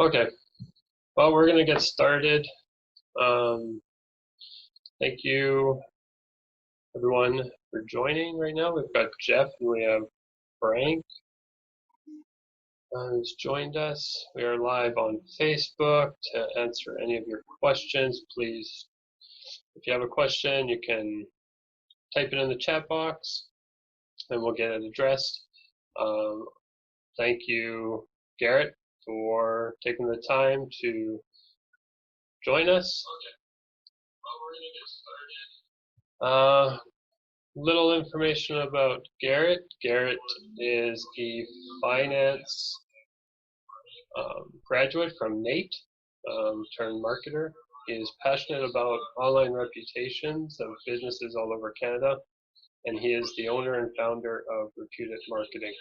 Okay, well, we're going to get started. Um, Thank you, everyone, for joining right now. We've got Jeff and we have Frank who's joined us. We are live on Facebook to answer any of your questions. Please, if you have a question, you can type it in the chat box and we'll get it addressed. Thank you, Garrett, for taking the time to join us. Okay. Well, we're going to get started. Little information about Garrett. Garrett is a finance graduate from NATE, turned marketer. He is passionate about online reputations of businesses all over Canada, and he is the owner and founder of Reputed Marketing.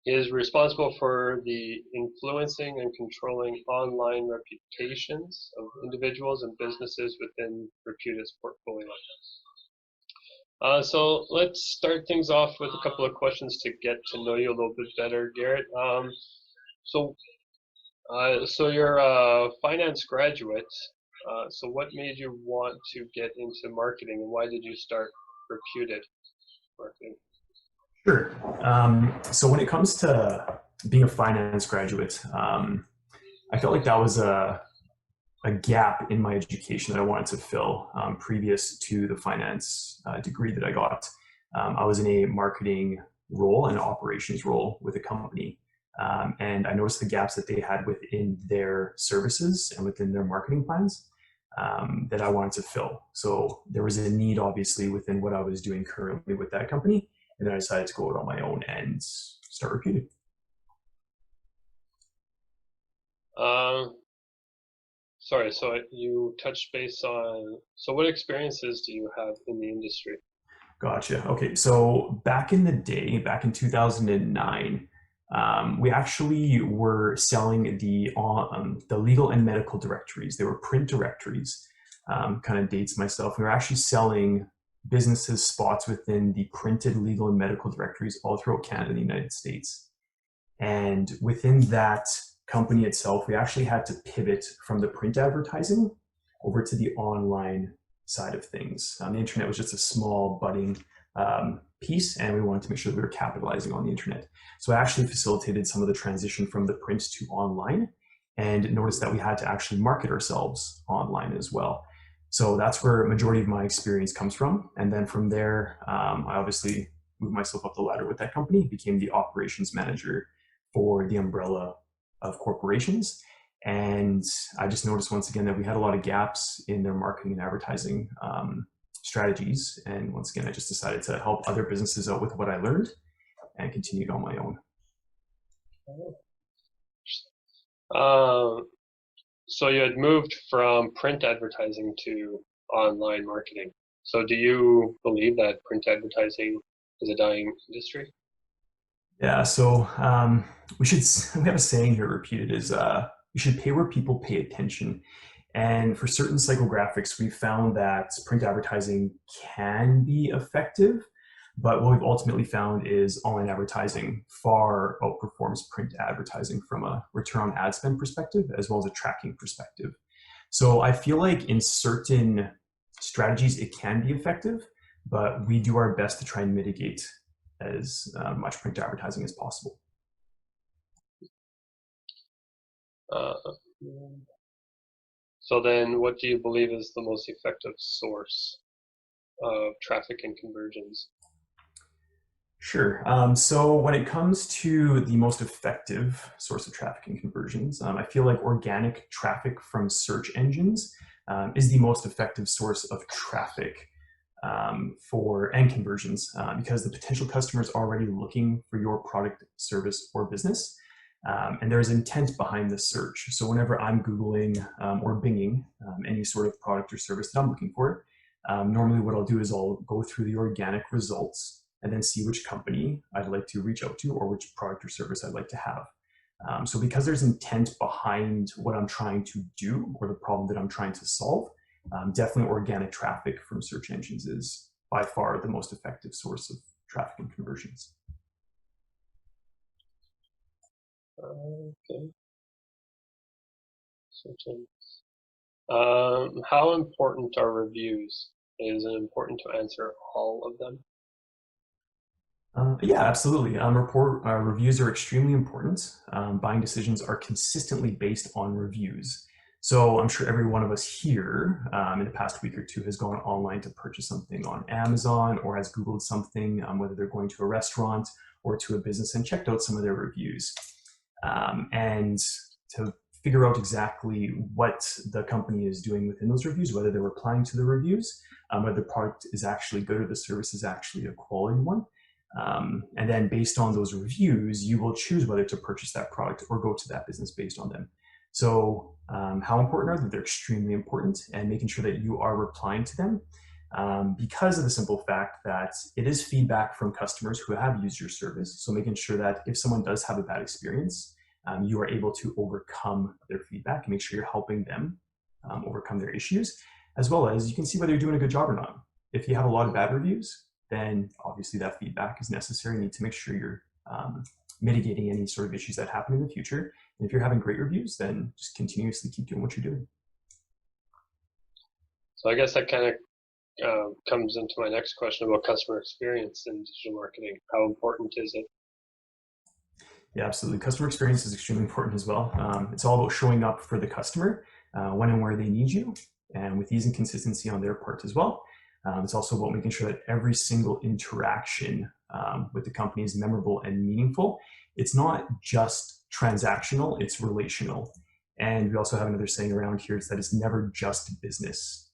He is responsible for the influencing and controlling online reputations of individuals and businesses within Reputed's portfolio. So let's start things off with a couple of questions to get to know you a little bit better, Garrett. So you're a finance graduate. So what made you want to get into marketing, and why did you start Reputed Marketing? Sure. So when it comes to being a finance graduate, I felt like that was a gap in my education that I wanted to fill previous to the finance degree that I got. I was in a marketing role and operations role with a company. And I noticed the gaps that they had within their services and within their marketing plans that I wanted to fill. So there was a need, obviously, within what I was doing currently with that company. And then I decided to go out on my own and start Reputed. Sorry, so you touched base on, so what experiences do you have in the industry? Gotcha. Okay, so back in the day, back in 2009, we actually were selling the legal and medical directories. They were print directories. Kind of dates myself. We were actually selling businesses spots within the printed legal and medical directories all throughout Canada and the United States. And within that company itself, we actually had to pivot from the print advertising over to the online side of things. The internet was just a small budding piece, and we wanted to make sure that we were capitalizing on the internet. So I actually facilitated some of the transition from the print to online, and noticed that we had to actually market ourselves online as well. So that's where a majority of my experience comes from. And then from there, I obviously moved myself up the ladder with that company, became the operations manager for the umbrella of corporations. And I just noticed once again that we had a lot of gaps in their marketing and advertising strategies. And once again, I just decided to help other businesses out with what I learned and continued on my own. So you had moved from print advertising to online marketing. So do you believe that print advertising is a dying industry? Yeah, so we have a saying here repeated is you should pay where people pay attention. And for certain psychographics, we found that print advertising can be effective, but what we've ultimately found is online advertising far outperforms print advertising from a return on ad spend perspective, as well as a tracking perspective. So I feel like in certain strategies, it can be effective, but we do our best to try and mitigate as much print advertising as possible. So then what do you believe is the most effective source of traffic and conversions? Sure. So when it comes to the most effective source of traffic and conversions, I feel like organic traffic from search engines is the most effective source of traffic and conversions because the potential customer is already looking for your product, service, or business. And there's intent behind the search. So whenever I'm Googling or Binging any sort of product or service that I'm looking for, normally what I'll do is I'll go through the organic results and then see which company I'd like to reach out to or which product or service I'd like to have. So because there's intent behind what I'm trying to do or the problem that I'm trying to solve, definitely organic traffic from search engines is by far the most effective source of traffic and conversions. Okay. How important are reviews? Is it important to answer all of them? Yeah, absolutely. Reviews are extremely important. Buying decisions are consistently based on reviews. So I'm sure every one of us here in the past week or two has gone online to purchase something on Amazon or has Googled something, whether they're going to a restaurant or to a business, and checked out some of their reviews. And to figure out exactly what the company is doing within those reviews, whether they're replying to the reviews, whether the product is actually good or the service is actually a quality one. And then based on those reviews, you will choose whether to purchase that product or go to that business based on them. So how important are they? They're extremely important, and making sure that you are replying to them because of the simple fact that it is feedback from customers who have used your service. So making sure that if someone does have a bad experience, you are able to overcome their feedback and make sure you're helping them overcome their issues, as well as you can see whether you're doing a good job or not. If you have a lot of bad reviews, then obviously that feedback is necessary. You need to make sure you're mitigating any sort of issues that happen in the future. And if you're having great reviews, then just continuously keep doing what you're doing. So I guess that kind of comes into my next question about customer experience in digital marketing. How important is it? Yeah, absolutely. Customer experience is extremely important as well. It's all about showing up for the customer when and where they need you, and with ease and consistency on their part as well. It's also about making sure that every single interaction with the company is memorable and meaningful. It's not just transactional, it's relational. And we also have another saying around here, it's that it's never just business.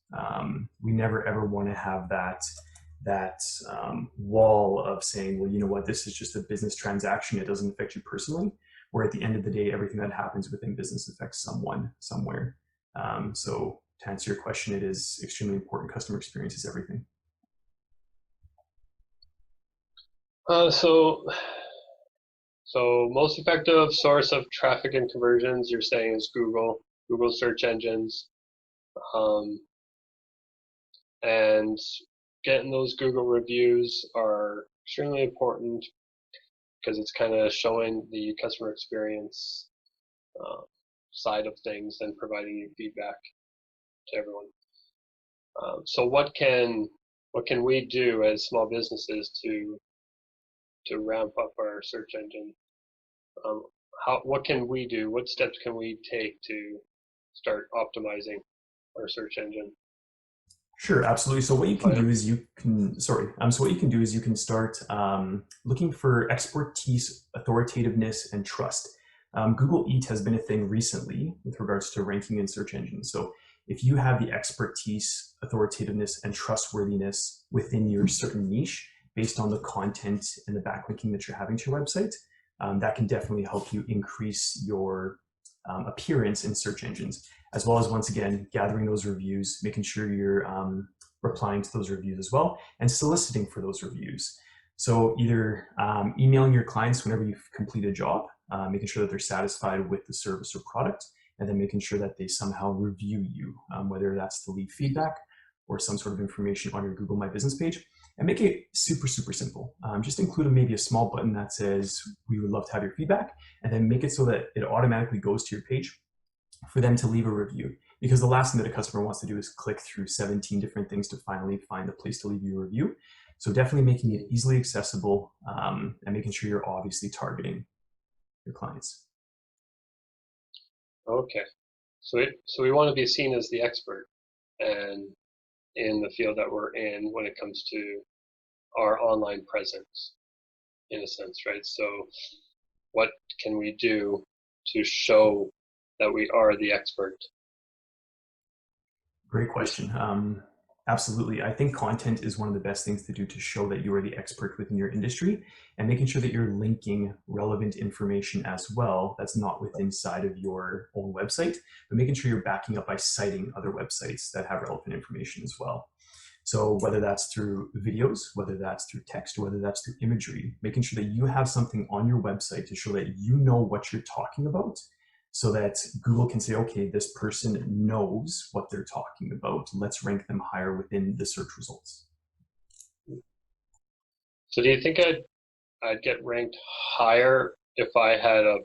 We never ever want to have that wall of saying, well, you know what, this is just a business transaction. It doesn't affect you personally. Where at the end of the day, everything that happens within business affects someone somewhere. So to answer your question, it is extremely important. Customer experience is everything. So most effective source of traffic and conversions, you're saying, is Google search engines. And getting those Google reviews are extremely important because it's kind of showing the customer experience side of things and providing you feedback to everyone. So what can we do as small businesses to ramp up our search engine? What can we do? What steps can we take to start optimizing our search engine? Sure, absolutely. So what you can do is you can, so what you can do is you can start looking for expertise, authoritativeness, and trust. Google Eat has been a thing recently with regards to ranking in search engines. So if you have the expertise, authoritativeness, and trustworthiness within your certain niche based on the content and the backlinking that you're having to your website, that can definitely help you increase your appearance in search engines, as well as, once again, gathering those reviews, making sure you're replying to those reviews as well, and soliciting for those reviews. So either emailing your clients whenever you've completed a job, making sure that they're satisfied with the service or product, and then making sure that they somehow review you, whether that's to leave feedback or some sort of information on your Google My Business page. And make it super, super simple. Just include maybe a small button that says, we would love to have your feedback, and then make it so that it automatically goes to your page for them to leave a review. Because the last thing that a customer wants to do is click through 17 different things to finally find a place to leave you a review. So definitely making it easily accessible and making sure you're obviously targeting your clients. Okay, so we want to be seen as the expert and in the field that we're in when it comes to our online presence, in a sense, right? So what can we do to show that we are the expert? Great question. Absolutely. I think content is one of the best things to do to show that you are the expert within your industry, and making sure that you're linking relevant information as well that's not within inside of your own website, but making sure you're backing up by citing other websites that have relevant information as well. So whether that's through videos, whether that's through text, whether that's through imagery, making sure that you have something on your website to show that you know what you're talking about, so that Google can say, okay, this person knows what they're talking about. Let's rank them higher within the search results. So do you think I'd get ranked higher if I had a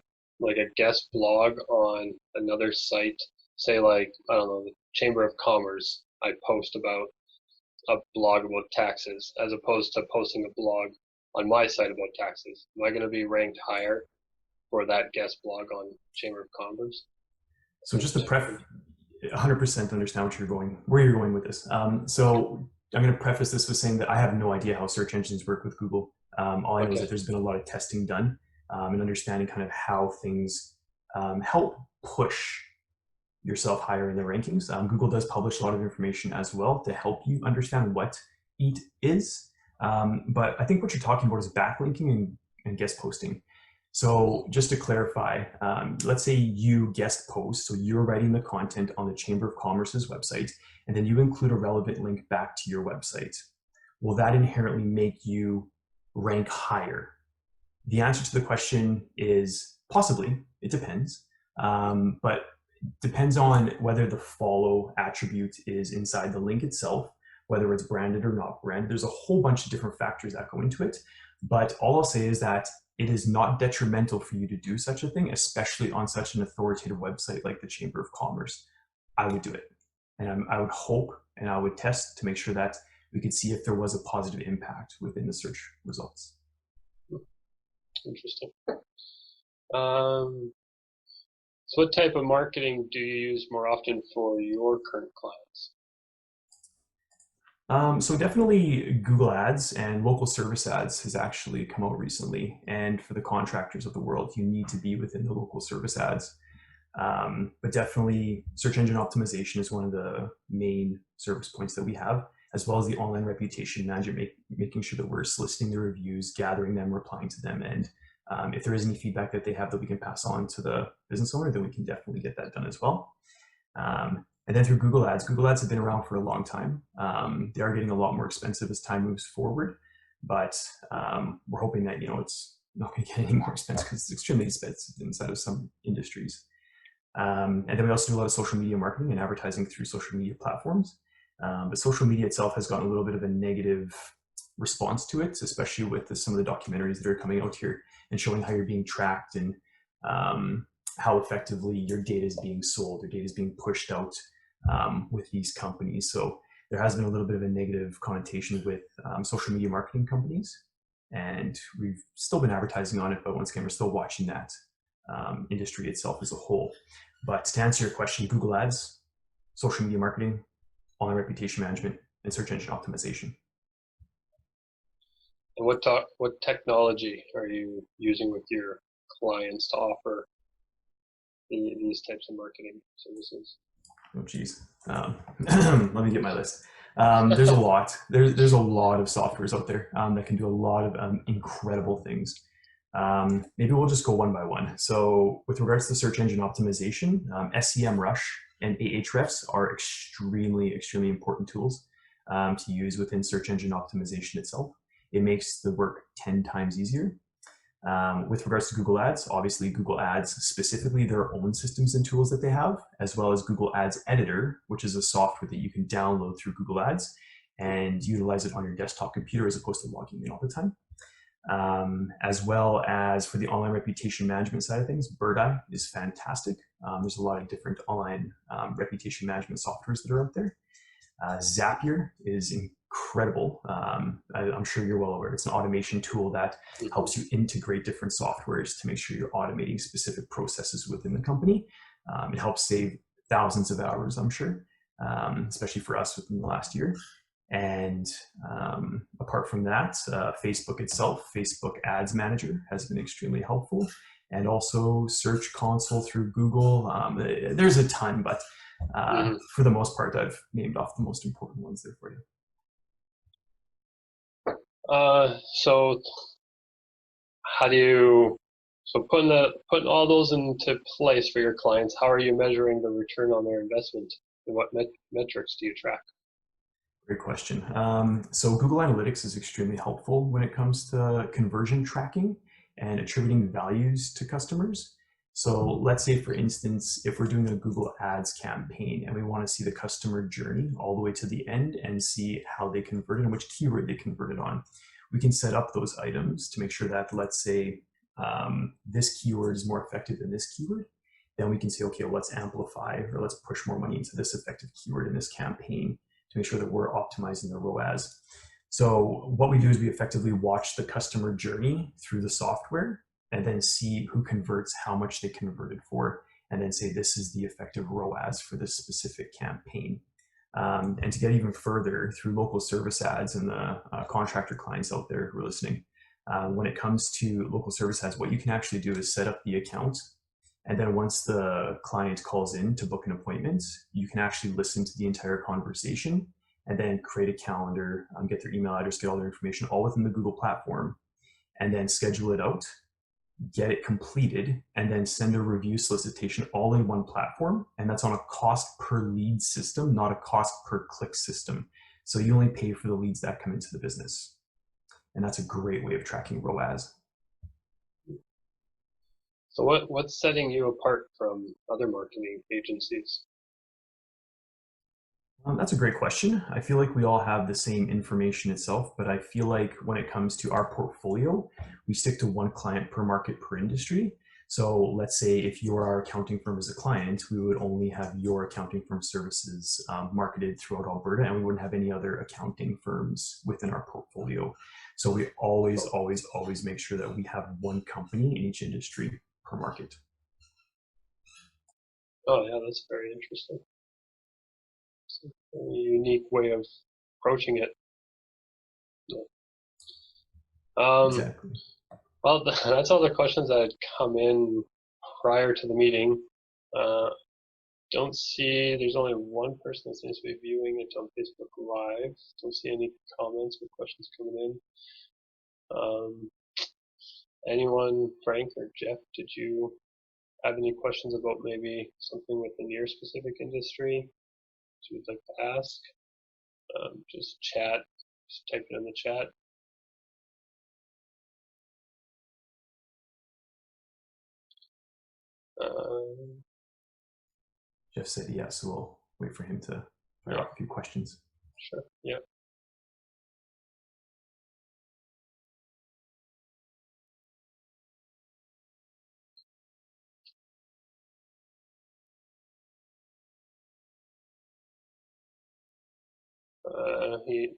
guest blog on another site say like, I don't know, the Chamber of Commerce, I post about a blog about taxes as opposed to posting a blog on my site about taxes? Am I going to be ranked higher for that guest blog on Chamber of Commerce? So just to 100% understand where you're going with this. So I'm going to preface this with saying that I have no idea how search engines work with Google. All I know is that there's been a lot of testing done and understanding kind of how things help push yourself higher in the rankings. Google does publish a lot of information as well to help you understand what EAT is. But I think what you're talking about is backlinking and guest posting. So just to clarify, let's say you guest post, so you're writing the content on the Chamber of Commerce's website, and then you include a relevant link back to your website. Will that inherently make you rank higher? The answer to the question is possibly. It depends. But depends on whether the follow attribute is inside the link itself, whether it's branded or not branded. There's a whole bunch of different factors that go into it. But all I'll say is that it is not detrimental for you to do such a thing, especially on such an authoritative website like the Chamber of Commerce. I would do it. And I would hope and I would test to make sure that we could see if there was a positive impact within the search results. Interesting. So what type of marketing do you use more often for your current clients? So definitely Google Ads and local service ads has actually come out recently. And for the contractors of the world, you need to be within the local service ads. But definitely search engine optimization is one of the main service points that we have, as well as the online reputation management, making sure that we're soliciting the reviews, gathering them, replying to them. And if there is any feedback that they have that we can pass on to the business owner, then we can definitely get that done as well. And then through Google Ads have been around for a long time. They are getting a lot more expensive as time moves forward, but we're hoping that it's not going to get any more expensive because it's extremely expensive inside of some industries. And then we also do a lot of social media marketing and advertising through social media platforms. But social media itself has gotten a little bit of a negative response to it, especially with some of the documentaries that are coming out here and showing how you're being tracked and how effectively your data is being sold, your data is being pushed out with these companies. So there has been a little bit of a negative connotation with social media marketing companies. And we've still been advertising on it, but once again, we're still watching that industry itself as a whole. But to answer your question, Google Ads, social media marketing, online reputation management, and search engine optimization. And what technology are you using with your clients to offer these types of marketing services? Oh, geez. Let me get my list. There's a lot. There's a lot of softwares out there that can do a lot of incredible things. Maybe we'll just go one by one. So with regards to search engine optimization, SEMrush and Ahrefs are extremely, extremely important tools to use within search engine optimization itself. It makes the work 10 times easier. With regards to Google Ads, obviously Google Ads, specifically their own systems and tools that they have, as well as Google Ads Editor, which is a software that you can download through Google Ads and utilize it on your desktop computer as opposed to logging in all the time. As well as for the online reputation management side of things, Birdeye is fantastic. There's a lot of different online reputation management softwares that are out there. Zapier is incredible. I'm sure you're well aware. It's an automation tool that helps you integrate different softwares to make sure you're automating specific processes within the company. It helps save thousands of hours, I'm sure, especially for us within the last year. And apart from that, Facebook itself, Facebook Ads Manager has been extremely helpful. And also Search Console through Google. There's a ton, but for the most part, I've named off the most important ones there for you. So how do you, putting all those into place for your clients, how are you measuring the return on their investment? And what metrics do you track? Great question. So Google Analytics is extremely helpful when it comes to conversion tracking and attributing values to customers. So let's say, for instance, if we're doing a Google Ads campaign and we want to see the customer journey all the way to the end and see how they converted and which keyword they converted on, we can set up those items to make sure that, let's say, this keyword is more effective than this keyword. then we can say, okay, let's amplify or let's push more money into this effective keyword in this campaign to make sure that we're optimizing the ROAS. So what we do is we effectively watch the customer journey through the software and then see who converts, how much they converted for, and then say this is the effective ROAS for this specific campaign. And to get even further, through local service ads and the contractor clients out there who are listening, when it comes to local service ads, what you can actually do is set up the account. And then once the client calls in to book an appointment, you can actually listen to the entire conversation and then create a calendar, get their email address, get all their information all within the Google platform, and then schedule it out, get it completed, and then send a review solicitation all in one platform. And that's on a cost per lead system, not a cost per click system. So you only pay for the leads that come into the business. And that's a great way of tracking ROAS. So what's setting you apart from other marketing agencies? That's a great question. I feel like we all have the same information itself, but I feel like when it comes to our portfolio, we stick to one client per market per industry. So let's say if you're our accounting firm as a client, we would only have your accounting firm services marketed throughout Alberta, and we wouldn't have any other accounting firms within our portfolio. So we always make sure that we have one company in each industry per market. Oh yeah, that's very interesting. It's a unique way of approaching it. Exactly. Well, that's all the questions that had come in prior to the meeting. Don't see, there's only one person that seems to be viewing it on Facebook Live. Don't see any comments or questions coming in. Anyone, Frank or Jeff, did you have any questions about maybe something within your specific industry that you would like to ask? Just chat, just type it in the chat. Jeff said yes, so we'll wait for him to fire off a few questions. Sure, yeah.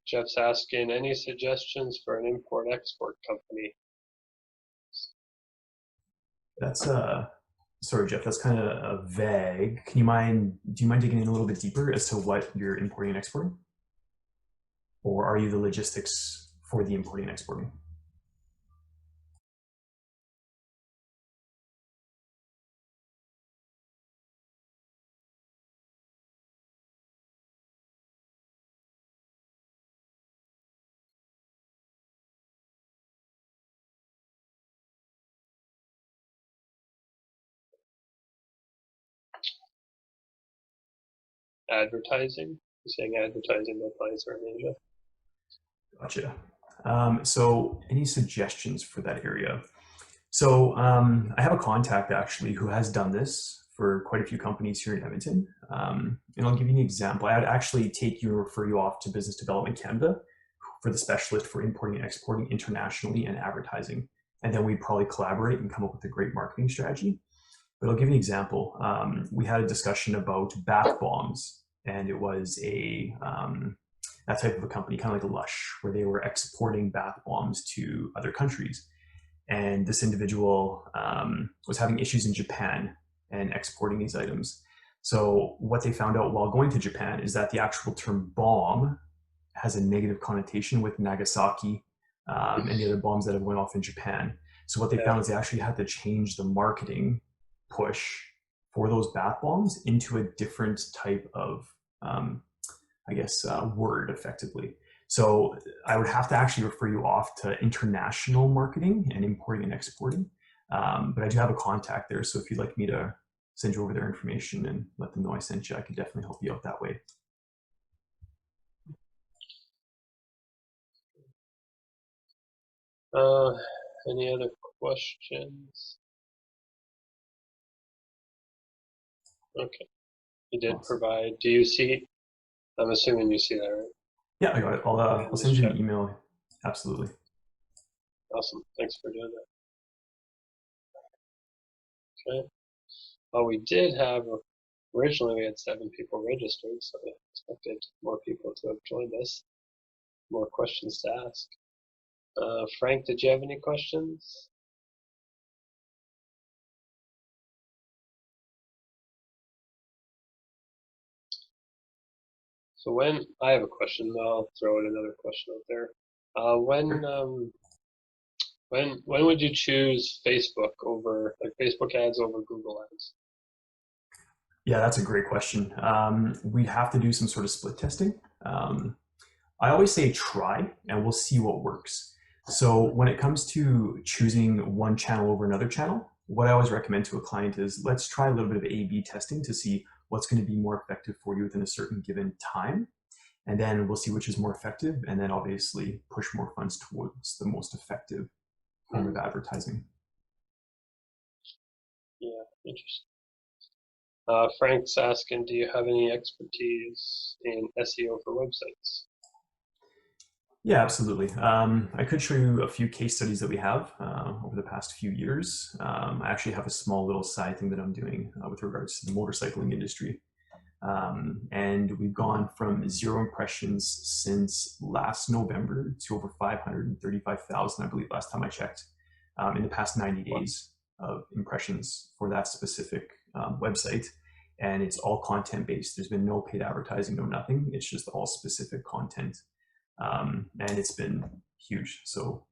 Jeff's asking, any suggestions for an import-export company? That's sorry, Jeff, that's kind of vague. Do you mind digging in a little bit deeper as to what you're importing and exporting? Or are you the logistics for the importing and exporting? Advertising? You're saying advertising my clients are in Asia? Gotcha. So any suggestions for that area? So I have a contact actually who has done this for quite a few companies here in Edmonton. And I'll give you an example. I'd actually take you and refer you off to Business Development Canada for the specialist for importing and exporting internationally and advertising. And then we'd probably collaborate and come up with a great marketing strategy. But I'll give you an example. We had a discussion about bath bombs, and it was that type of a company, kind of like Lush, where they were exporting bath bombs to other countries. And this individual was having issues in Japan and exporting these items. So what they found out while going to Japan is that the actual term bomb has a negative connotation with Nagasaki and the other bombs that have went off in Japan. So what they found is they actually had to change the marketing push for those bath bombs into a different type of, word effectively. So I would have to actually refer you off to international marketing and importing and exporting. But I do have a contact there. So if you'd like me to send you over their information and let them know I sent you, I could definitely help you out that way. Any other questions? Okay. You did provide, do you see, I'm assuming you see that, right? Yeah, I got it. I'll send you an email. Absolutely. Awesome. Thanks for doing that. Okay. we did have, originally we had 7 people registered, so I expected more people to have joined us, more questions to ask. Frank, did you have any questions? So I have a question, I'll throw in another question out there. When would you choose Facebook over, like Facebook ads over Google ads? Yeah, that's a great question. We'd have to do some sort of split testing. I always say try and we'll see what works. So when it comes to choosing one channel over another channel, what I always recommend to a client is let's try a little bit of A/B testing to see what's going to be more effective for you within a certain given time. And then we'll see which is more effective, and then obviously push more funds towards the most effective form of advertising. Yeah, interesting. Frank's asking, do you have any expertise in SEO for websites? Yeah, absolutely. I could show you a few case studies that we have over the past few years. I actually have a small little side thing that I'm doing with regards to the motorcycling industry. And we've gone from 0 impressions since last November to over 535,000, I believe, last time I checked, in the past 90 days of impressions for that specific website. And it's all content based. There's been no paid advertising, no nothing. It's just all specific content. And it's been huge. So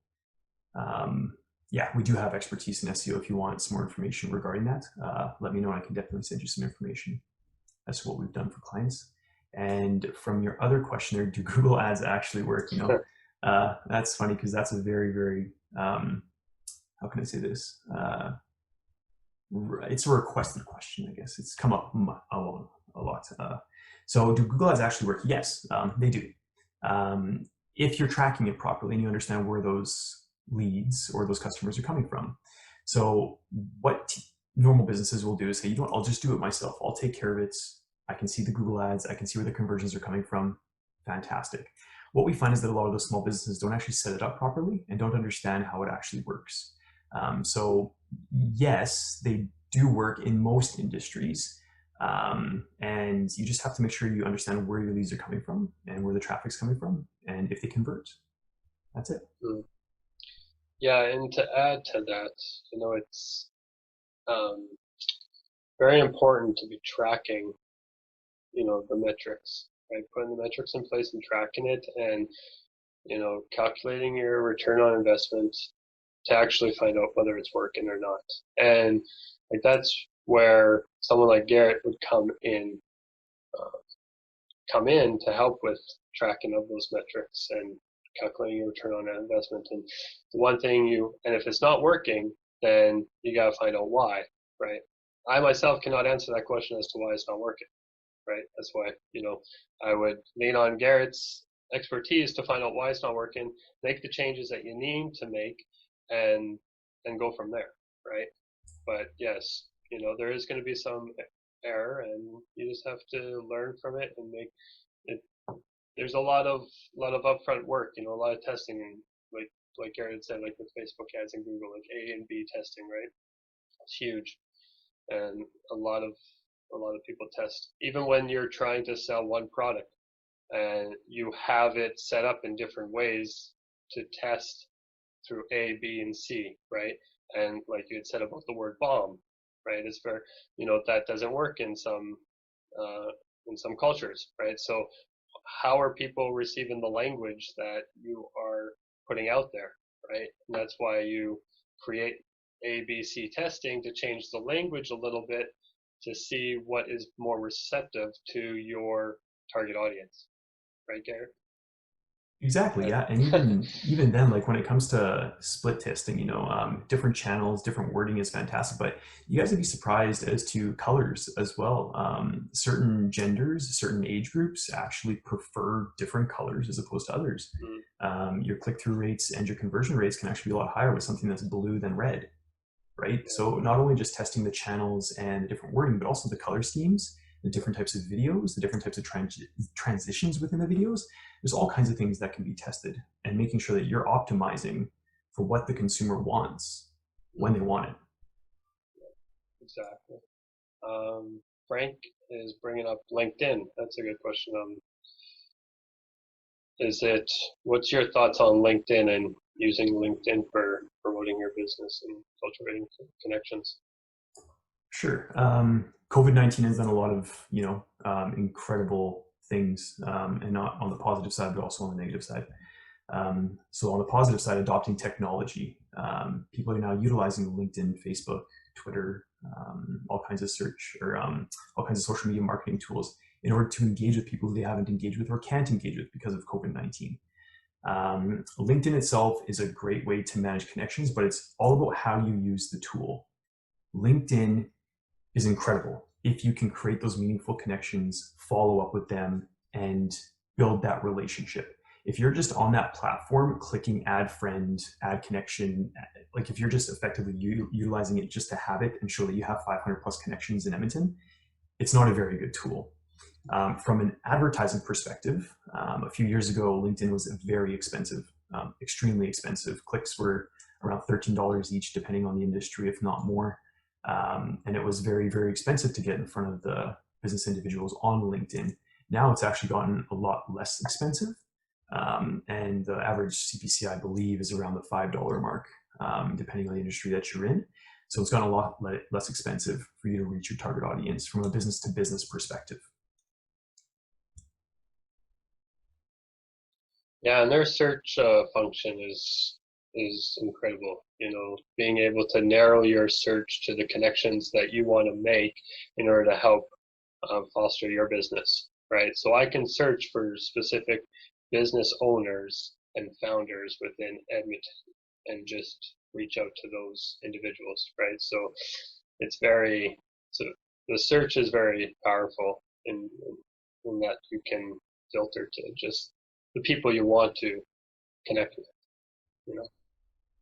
yeah, we do have expertise in SEO. If you want some more information regarding that, let me know. I can definitely send you some information. That's what we've done for clients. And from your other question there, do Google ads actually work? That's funny because that's a very, very, how can I say this? It's a requested question, I guess. It's come up a lot. So do Google ads actually work? Yes, they do. If you're tracking it properly and you understand where those leads or those customers are coming from. So what normal businesses will do is say, you know what, I'll just do it myself. I'll take care of it. I can see the Google ads. I can see where the conversions are coming from. Fantastic. What we find is that a lot of those small businesses don't actually set it up properly and don't understand how it actually works. So yes, they do work in most industries. And you just have to make sure you understand where your leads are coming from and where the traffic's coming from and if they convert. That's it. Yeah, and to add to that, it's very important to be tracking, the metrics, right? Putting the metrics in place and tracking it and, calculating your return on investment to actually find out whether it's working or not. And like that's where someone like Garrett would come in to help with tracking of those metrics and calculating your return on investment. And the one thing and if it's not working, then you got to find out why, right? I myself cannot answer that question as to why it's not working, right? That's why, I would lean on Garrett's expertise to find out why it's not working, make the changes that you need to make, and go from there, right? But yes, there is going to be some error, and you just have to learn from it and make it. There's a lot of upfront work, a lot of testing, and like Garrett said, like with Facebook ads and Google, like A and B testing, right? It's huge, and a lot of people test even when you're trying to sell one product, and you have it set up in different ways to test through A, B, and C, right? And like you had said about the word bomb, right? It's very, that doesn't work in some cultures, right? So how are people receiving the language that you are putting out there, right? And that's why you create ABC testing to change the language a little bit to see what is more receptive to your target audience, right, Garrett? Exactly, yeah, and even then, like when it comes to split testing, different channels, different wording is fantastic, but you guys would be surprised as to colors as well. Certain genders, certain age groups actually prefer different colors as opposed to others. Your click-through rates and your conversion rates can actually be a lot higher with something that's blue than red, right? So not only just testing the channels and the different wording, but also the color schemes, the different types of videos, the different types of transitions within the videos. There's all kinds of things that can be tested, and making sure that you're optimizing for what the consumer wants when they want it. Exactly. Frank is bringing up LinkedIn. That's a good question. What's your thoughts on LinkedIn and using LinkedIn for promoting your business and cultivating connections? Sure. COVID-19 has done a lot of, incredible things, and not on the positive side, but also on the negative side. So on the positive side, adopting technology. People are now utilizing LinkedIn, Facebook, Twitter, all kinds of search or all kinds of social media marketing tools in order to engage with people who they haven't engaged with or can't engage with because of COVID-19. LinkedIn itself is a great way to manage connections, but it's all about how you use the tool. LinkedIn is incredible if you can create those meaningful connections, follow up with them, and build that relationship. If you're just on that platform clicking add friend, add connection, like if you're just effectively utilizing it just to have it and show that you have 500 plus connections in Edmonton, it's not a very good tool. From an advertising perspective, a few years ago, LinkedIn was very expensive, extremely expensive. Clicks were around $13 each, depending on the industry, if not more. And it was very, very expensive to get in front of the business individuals on LinkedIn. Now it's actually gotten a lot less expensive. And the average CPC, I believe, is around the $5 mark, depending on the industry that you're in. So it's gotten a lot less expensive for you to reach your target audience from a business to business perspective. Yeah, and their search function is incredible. Being able to narrow your search to the connections that you want to make in order to help foster your business, right? So I can search for specific business owners and founders within Edmonton and just reach out to those individuals, right? So the search is very powerful in that you can filter to just the people you want to connect with.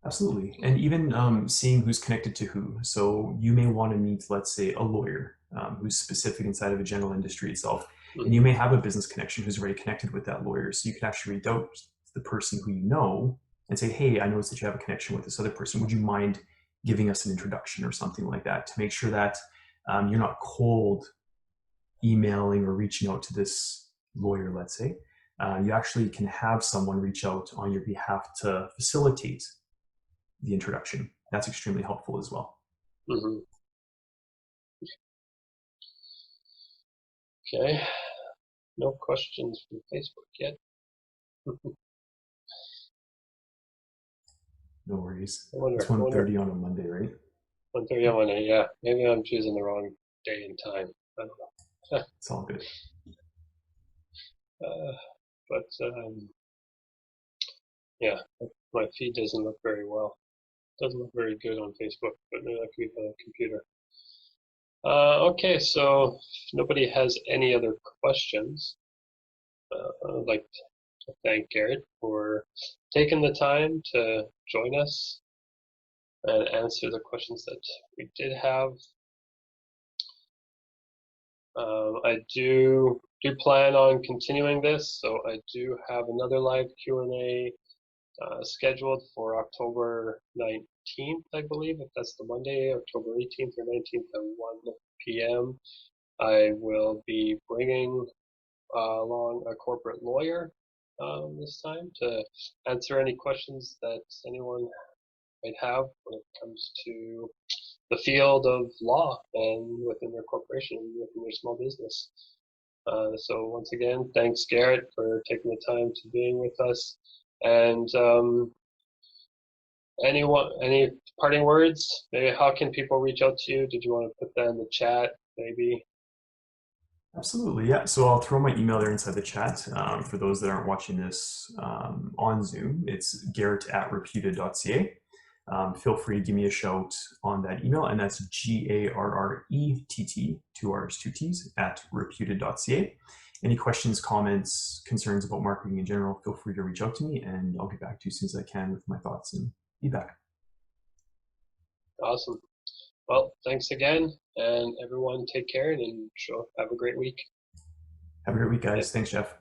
Absolutely. And even seeing who's connected to who. So you may want to meet, let's say, a lawyer who's specific inside of a general industry itself. Mm-hmm. And you may have a business connection who's already connected with that lawyer. So you can actually reach out to the person who you know and say, hey, I noticed that you have a connection with this other person. Would you mind giving us an introduction or something like that to make sure that you're not cold emailing or reaching out to this lawyer, let's say. You actually can have someone reach out on your behalf to facilitate the introduction. That's extremely helpful as well. Mm-hmm. Okay. No questions from Facebook yet. No worries. It's 1:30 on a Monday, right? 1:30 on Monday, yeah. Maybe I'm choosing the wrong day and time. I don't know. It's all good. Yeah, my feed doesn't look very well. Doesn't look very good on Facebook, but maybe that could be the computer. Okay, so if nobody has any other questions, I'd like to thank Garrett for taking the time to join us and answer the questions that we did have. I do plan on continuing this, so I do have another live Q&A scheduled for October 19th, I believe, if that's the Monday, October 18th or 19th at 1 p.m. I will be bringing along a corporate lawyer this time to answer any questions that anyone might have when it comes to the field of law and within their corporation, within their small business. So once again, thanks Garrett for taking the time to being with us. And any parting words? Maybe how can people reach out to you? Did you want to put that in the chat? Maybe. Absolutely, yeah. So I'll throw my email there inside the chat. For those that aren't watching this on Zoom, it's garrett@reputed.ca. Feel free to give me a shout on that email, and that's GARRETT, 2 R's, 2 T's, @reputed.ca. Any questions, comments, concerns about marketing in general, feel free to reach out to me, and I'll get back to you as soon as I can with my thoughts and feedback. Awesome. Well, thanks again, and everyone take care and have a great week. Have a great week, guys. Thanks, Jeff.